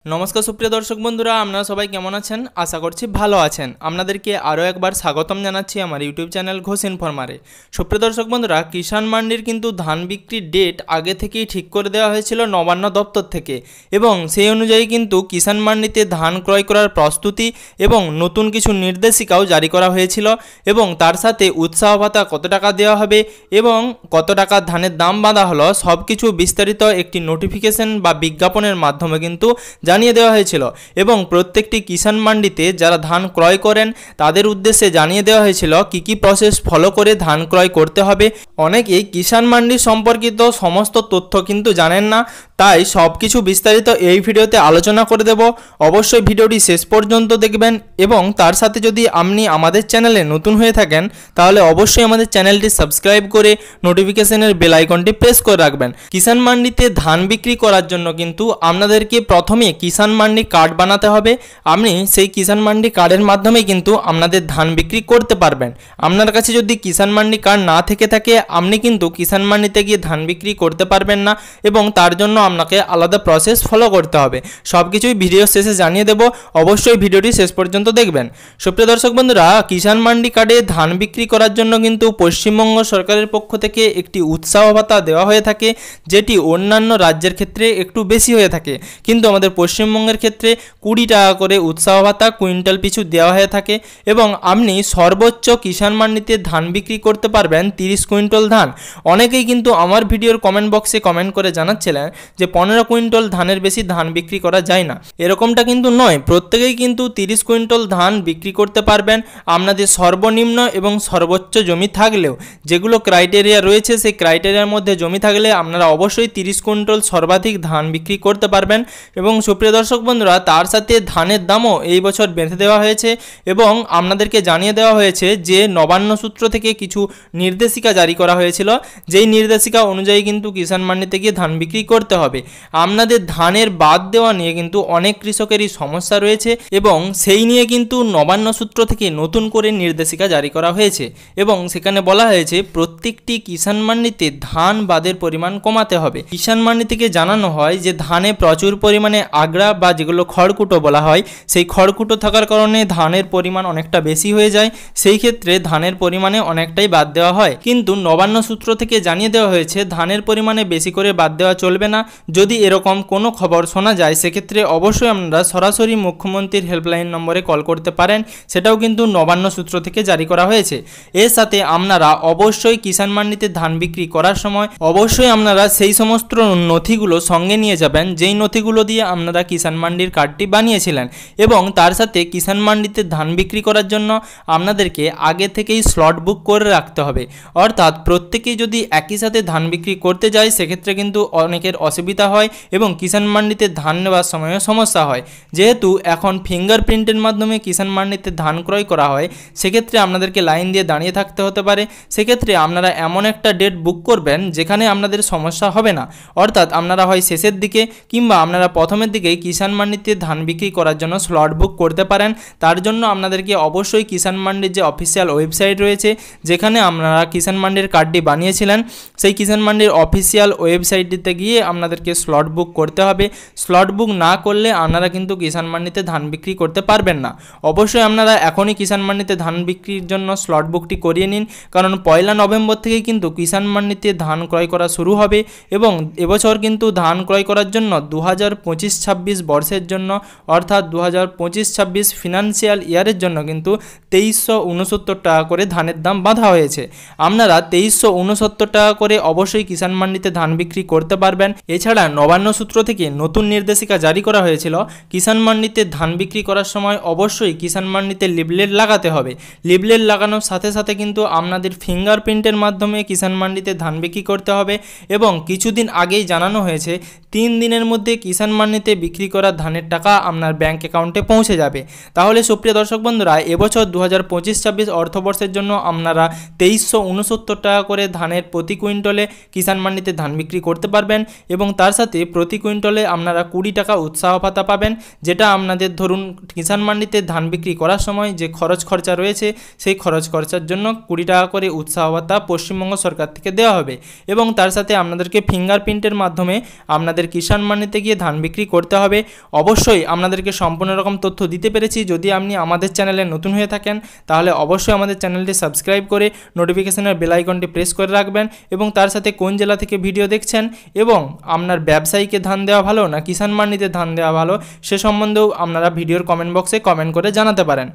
নমস্কার সুপ্রিয় দর্শক বন্ধুরা, আপনারা সবাই কেমন আছেন? আশা করছি ভালো আছেন। আপনাদেরকে আরও একবার স্বাগতম জানাচ্ছি আমার ইউটিউব চ্যানেল ঘোষ ইনফরমারে। সুপ্রিয় দর্শক বন্ধুরা, কিষাণ মান্ডির কিন্তু ধান বিক্রির ডেট আগে থেকেই ঠিক করে দেওয়া হয়েছিল নবান্ন দপ্তর থেকে, এবং সেই অনুযায়ী কিন্তু কিষাণ মান্ডিতে ধান ক্রয় করার প্রস্তুতি এবং নতুন কিছু নির্দেশিকাও জারি করা হয়েছিল, এবং তার সাথে উৎসাহ ভাতা কত টাকা দেওয়া হবে এবং কত টাকা ধানের দাম বাঁধা হলো, সব কিছু বিস্তারিত একটি নোটিফিকেশন বা বিজ্ঞাপনের মাধ্যমে কিন্তু জানিয়ে দেওয়া হয়েছিল। এবং প্রত্যেকটি কিষাণ মান্ডিতে যারা ধান ক্রয় করেন তাদের উদ্দেশ্যে জানিয়ে দেওয়া হয়েছিল কি কি প্রসেস ফলো করে ধান ক্রয় করতে হবে। অনেকেই কিষাণ মান্ডি সম্পর্কিত সমস্ত তথ্য কিন্তু জানেন না, তাই সব কিছু বিস্তারিত এই ভিডিওতে আলোচনা করে দেব। অবশ্যই ভিডিওটি শেষ পর্যন্ত দেখবেন, এবং তার সাথে যদি আপনি আমাদের চ্যানেলে নতুন হয়ে থাকেন তাহলে অবশ্যই আমাদের চ্যানেলটি সাবস্ক্রাইব করে নোটিফিকেশনের বেল আইকনটি প্রেস করে রাখবেন। কিষাণ মান্ডিতে ধান বিক্রি করার জন্য কিন্তু আপনাদেরকে প্রথমে কিষাণ মান্ডি কার্ড বানাতে হবে। আপনি সেই কিষাণ মান্ডি কার্ডের মাধ্যমে কিন্তু আপনাদের ধান বিক্রি করতে পারবেন। আপনার কাছে যদি কিষাণ মান্ডি কার্ড না থেকে থাকে আপনি কিন্তু কিষাণ মান্ডিতে গিয়ে ধান বিক্রি করতে পারবেন না, এবং তার জন্য আপনাকে আলাদা প্রসেস ফলো করতে হবে। সব কিছুই ভিডিও শেষে জানিয়ে দেব, অবশ্যই ভিডিওটি শেষ পর্যন্ত দেখবেন। সুপ্রিয় দর্শক বন্ধুরা, কিষাণ মান্ডি কার্ডে ধান বিক্রি করার জন্য কিন্তু পশ্চিমবঙ্গ সরকারের পক্ষ থেকে একটি উৎসাহ ভাতা দেওয়া হয়ে থাকে, যেটি অন্যান্য রাজ্যের ক্ষেত্রে একটু বেশি হয়ে থাকে, কিন্তু আমাদের পশ্চিমবঙ্গের ক্ষেত্রে 20 টাকা করে উৎসাহ ভাতা কুইন্টাল পিছু দেওয়া হয়ে থাকে, এবং আপনি সর্বোচ্চ কিষাণ মান্ডিতে ধান বিক্রি করতে পারবেন 30 কুইন্টাল ধান। অনেকেই কিন্তু আমার ভিডিওর কমেন্ট বক্সে কমেন্ট করে জানাচ্ছিলেন যে 15 কুইন্টাল ধানের বেশি ধান বিক্রি করা যায় না। এরকমটা কিন্তু নয়, প্রত্যেকেই কিন্তু 30 কুইন্টাল ধান বিক্রি করতে পারবেন। আপনাদের সর্বনিম্ন এবং সর্বোচ্চ জমি থাকলেও, যেগুলো ক্রাইটেরিয়া রয়েছে সেই ক্রাইটেরিয়ার মধ্যে জমি থাকলে আপনারা অবশ্যই 30 কুইন্টাল সর্বাধিক ধান বিক্রি করতে পারবেন। এবং সুপ্রিয় দর্শক বন্ধুরা, তার সাথে ধানের দামও এই বছর বেঁধে দেওয়া হয়েছে, এবং আপনাদেরকে জানিয়ে দেওয়া হয়েছে যে নবান্ন সূত্র থেকে কিছু নির্দেশিকা জারি করা হয়েছিল, যেই নির্দেশিকা অনুযায়ী কিন্তু কিষাণ মান্ডিতে গিয়ে ধান বিক্রি করতে হবে। আপনাদের ধানের বাদ দেওয়া নিয়ে কিন্তু অনেক কৃষকেরই সমস্যা রয়েছে, এবং সেই নিয়ে কিন্তু নবান্ন সূত্র থেকে নতুন করে নির্দেশিকা জারি করা হয়েছে, এবং সেখানে বলা হয়েছে প্রত্যেকটি কিষাণ মান্ডিতে ধান বাদের পরিমাণ কমাতে হবে। কিষাণ মান্ডি থেকে জানানো হয় যে ধানে প্রচুর পরিমাণে আগড়া বা যেগুলো খড়কুটো বলা হয়, সেই খড়কুটো থাকার কারণে ধানের পরিমাণ অনেকটা বেশি হয়ে যায়, সেই ক্ষেত্রে ধানের পরিমাণে অনেকটাই বাদ দেওয়া হয়। কিন্তু নবান্ন সূত্র থেকে জানিয়ে দেওয়া হয়েছে ধানের পরিমাণে বেশি করে বাদ দেওয়া চলবে না। যদি এরকম কোনো খবর শোনা যায় সেক্ষেত্রে অবশ্যই আপনারা সরাসরি মুখ্যমন্ত্রীর হেল্পলাইন নম্বরে কল করতে পারেন, সেটাও কিন্তু নবান্ন সূত্র থেকে জারি করা হয়েছে। এর সাথে আপনারা অবশ্যই কিষাণ মান্ডিতে ধান বিক্রি করার সময় অবশ্যই আপনারা সেই সমস্ত নথিগুলো সঙ্গে নিয়ে যাবেন, যেই নথিগুলো দিয়ে আপনারা কিষাণ মান্ডির কার্ডটি বানিয়েছিলেন। এবং তার সাথে কিষাণ মান্ডিতে ধান বিক্রি করার জন্য আপনাদেরকে আগে থেকেই স্লট বুক করে রাখতে হবে। অর্থাৎ প্রত্যেকেই যদি একই সাথে ধান বিক্রি করতে যায় সেক্ষেত্রে কিন্তু অনেকের অসুবিধা হয়, এবং কিষাণ মান্ডিতে ধান নেওয়ার সময়ও সমস্যা হয়। যেহেতু এখন ফিঙ্গারপ্রিন্টের মাধ্যমে কিষাণ মান্ডিতে ধান ক্রয় করা হয়, সেক্ষেত্রে আপনাদেরকে লাইন দিয়ে দাঁড়িয়ে থাকতে হতে পারে। সেক্ষেত্রে আপনারা এমন একটা ডেট বুক করবেন যেখানে আপনাদের সমস্যা হবে না। অর্থাৎ আপনারা হয় শেষের দিকে কিংবা আপনারা প্রথমের দিকেই কিষাণ মান্ডিতে ধান বিক্রি করার জন্য স্লট বুক করতে পারেন। তার জন্য আপনাদেরকে অবশ্যই কিষাণ মান্ডির যে অফিসিয়াল ওয়েবসাইট রয়েছে, যেখানে আপনারা কিষাণ মান্ডির কার্ডটি বানিয়েছিলেন, সেই কিষাণ মান্ডির অফিসিয়াল ওয়েবসাইটটিতে গিয়ে আপনাদেরকে স্লট বুক করতে হবে। স্লট বুক না করলে আপনারা কিন্তু কিষাণ মান্ডিতে ধান বিক্রি করতে পারবেন না। অবশ্যই আপনারা এখনই কিষাণ মান্ডিতে ধান বিক্রির জন্য স্লট বুকটি করিয়ে নিন, কারণ 1 নভেম্বর থেকেই কিন্তু কিষাণ মান্ডিতে ধান ক্রয় করা শুরু হবে। এবং এবছর কিন্তু ধান ক্রয় করার জন্য 2025-26 বর্ষের জন্য, অর্থাৎ 2025-26 ফিনান্সিয়াল ইয়ারের জন্য কিন্তু 2369 টাকা করে ধানের দাম বাঁধা হয়েছে। আপনারা 2369 টাকা করে অবশ্যই কিষাণ মান্ডিতে ধান বিক্রি করতে পারবেন। এছাড়া নবান্ন সূত্র থেকে নতুন নির্দেশিকা জারি করা হয়েছিল, কিষাণ মান্ডিতে ধান বিক্রি করার সময় অবশ্যই কিষাণ মান্ডিতে লিফলেট লাগাতে হবে। লিফলেট লাগানোর সাথে সাথে কিন্তু আপনাদের ফিঙ্গারপ্রিন্টের মাধ্যমে কিষাণ মান্ডিতে ধান বিক্রি করতে হবে। এবং কিছুদিন আগেই জানানো হয়েছে 3 দিনের মধ্যে কিষাণ মান্ডিতে বিক্রি করা ধানের টাকা আপনার ব্যাঙ্ক অ্যাকাউন্টে পৌঁছে যাবে। তাহলে সুপ্রিয় দর্শক বন্ধুরা, এবছর 2025-26 অর্থবর্ষের জন্য আপনারা 2369 টাকা করে ধানের প্রতি কুইন্টলে কিষাণ মান্ডিতে ধান বিক্রি করতে পারবেন, এবং তার সাথে প্রতি কুইন্টলে আপনারা 20 টাকা উৎসাহ ভাতা পাবেন, যেটা আপনাদের ধরুন কিষাণ মান্ডিতে ধান বিক্রি করার সময় যে খরচ খরচা রয়েছে সেই খরচ খরচার জন্য 20 টাকা করে উৎসাহ ভাতা পশ্চিমবঙ্গ সরকার থেকে দেওয়া হবে। এবং তার সাথে আপনাদেরকে ফিঙ্গারপ্রিন্টের মাধ্যমে আপনাদের কিষাণ মান্ডিতে গিয়ে ধান বিক্রি করতে দিতে হবে। অবশ্যই আপনাদেরকে সম্পূর্ণ রকম তথ্য দিতে পেরেছি। যদি আপনি আমাদের চ্যানেলে নতুন হয়ে থাকেন তাহলে অবশ্যই আমাদের চ্যানেলটি সাবস্ক্রাইব করে নোটিফিকেশনের বেল আইকনটি প্রেস করে রাখবেন এবং তার সাথে কোন জেলা থেকে ভিডিও দেখছেন এবং আপনার ব্যবসায়ীকে ধান দেওয়া ভালো না কিষাণ মান্ডিতে ধান দেওয়া ভালো সে সম্বন্ধেও আপনারা ভিডিওর কমেন্ট বক্সে কমেন্ট করে জানাতে পারেন।